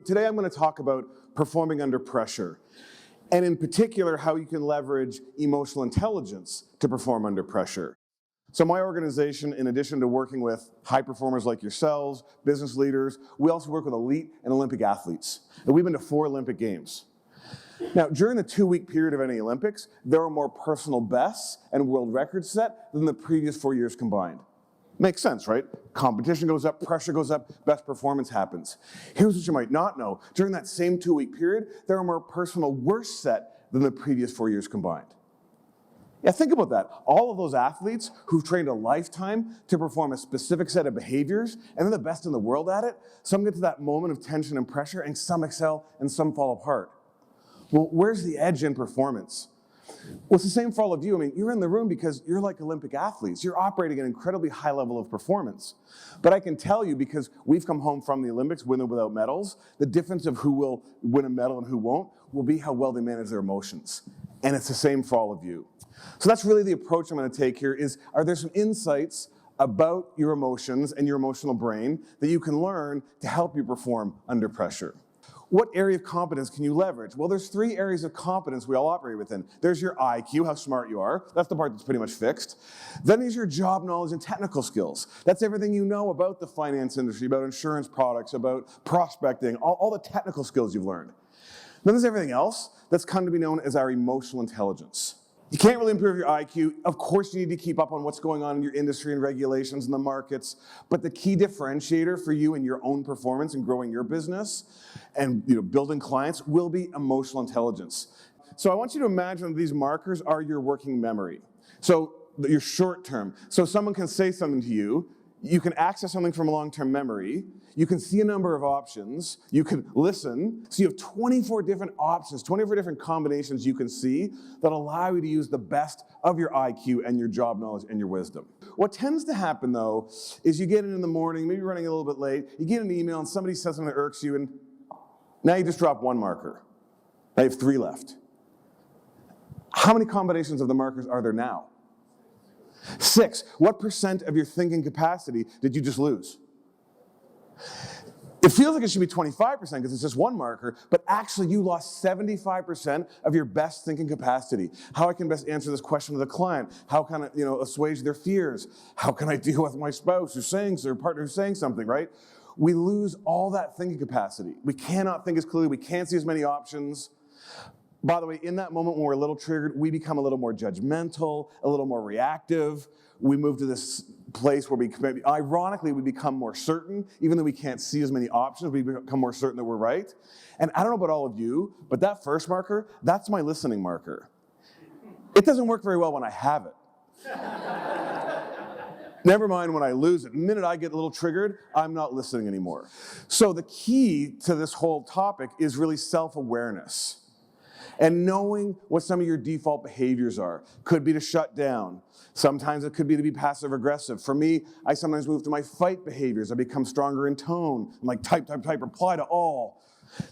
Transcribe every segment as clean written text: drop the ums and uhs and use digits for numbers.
Today I'm going to talk about performing under pressure, and in particular how you can leverage emotional intelligence to perform under pressure. So my organization, in addition to working with high performers like yourselves, business leaders, we also work with elite and Olympic athletes. And we've been to 4 Olympic Games. Now, during the 2-week period of any Olympics, there are more personal bests and world records set than the previous 4 years combined. Makes sense, right? Competition goes up, pressure goes up, best performance happens. Here's what you might not know. During that same 2-week period, there are more personal worsts set than the previous 4 years combined. Yeah, think about that. All of those athletes who've trained a lifetime to perform a specific set of behaviors, and they're the best in the world at it, some get to that moment of tension and pressure, and some excel, and some fall apart. Well, where's the edge in performance? Well, it's the same for all of you. I mean, you're in the room because you're like Olympic athletes. You're operating at an incredibly high level of performance. But I can tell you, because we've come home from the Olympics with or without medals, the difference of who will win a medal and who won't will be how well they manage their emotions. And it's the same for all of you. So that's really the approach I'm going to take here is, are there some insights about your emotions and your emotional brain that you can learn to help you perform under pressure? What area of competence can you leverage? Well, there's 3 areas of competence we all operate within. There's your IQ, how smart you are. That's the part that's pretty much fixed. Then there's your job knowledge and technical skills. That's everything you know about the finance industry, about insurance products, about prospecting, all the technical skills you've learned. Then there's everything else that's come to be known as our emotional intelligence. You can't really improve your IQ. Of course, you need to keep up on what's going on in your industry and regulations and the markets. But the key differentiator for you in your own performance and growing your business and building clients will be emotional intelligence. So I want you to imagine that these markers are your working memory. So your short term. So someone can say something to you. You can access something from a long-term memory. You can see a number of options. You can listen. So you have 24 different options, 24 different combinations you can see that allow you to use the best of your IQ and your job knowledge and your wisdom. What tends to happen, though, is you get in the morning, maybe running a little bit late, you get an email and somebody says something that irks you, and now you just drop 1 marker. Now you have 3 left. How many combinations of the markers are there now? 6. What % of your thinking capacity did you just lose? It feels like it should be 25% because it's just 1 marker, but actually you lost 75% of your best thinking capacity. How I can best answer this question to the client? How can I, assuage their fears? How can I deal with my spouse who's saying, or partner who's saying something, right? We lose all that thinking capacity. We cannot think as clearly. We can't see as many options. By the way, in that moment when we're a little triggered, we become a little more judgmental, a little more reactive. We move to this place where ironically, we become more certain. Even though we can't see as many options, we become more certain that we're right. And I don't know about all of you, but that first marker, that's my listening marker. It doesn't work very well when I have it. Never mind when I lose it. The minute I get a little triggered, I'm not listening anymore. So the key to this whole topic is really self-awareness. And knowing what some of your default behaviors are. Could be to shut down. Sometimes it could be to be passive aggressive. For me, I sometimes move to my fight behaviors. I become stronger in tone. I'm like type, reply to all.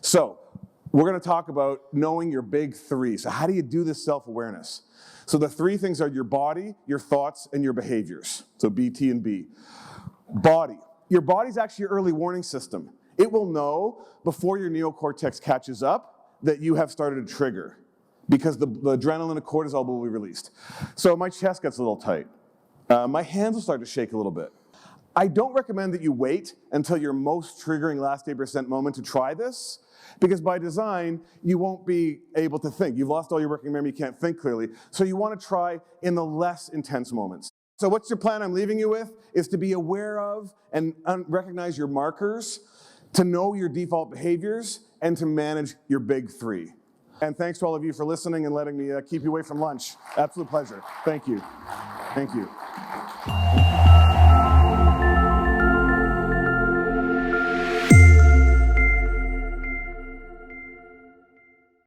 So we're going to talk about knowing your big 3. So how do you do this self-awareness? So the 3 things are your body, your thoughts, and your behaviors. So B, T, and B. Body. Your body's actually your early warning system. It will know before your neocortex catches up that you have started a trigger because the adrenaline and cortisol will be released. So my chest gets a little tight. My hands will start to shake a little bit. I don't recommend that you wait until your most triggering last 8% moment to try this, because by design, you won't be able to think. You've lost all your working memory, you can't think clearly. So you want to try in the less intense moments. So what's your plan I'm leaving you with is to be aware of and recognize your markers, to know your default behaviors, and to manage your big 3. And thanks to all of you for listening and letting me keep you away from lunch. Absolute pleasure. Thank you. Thank you.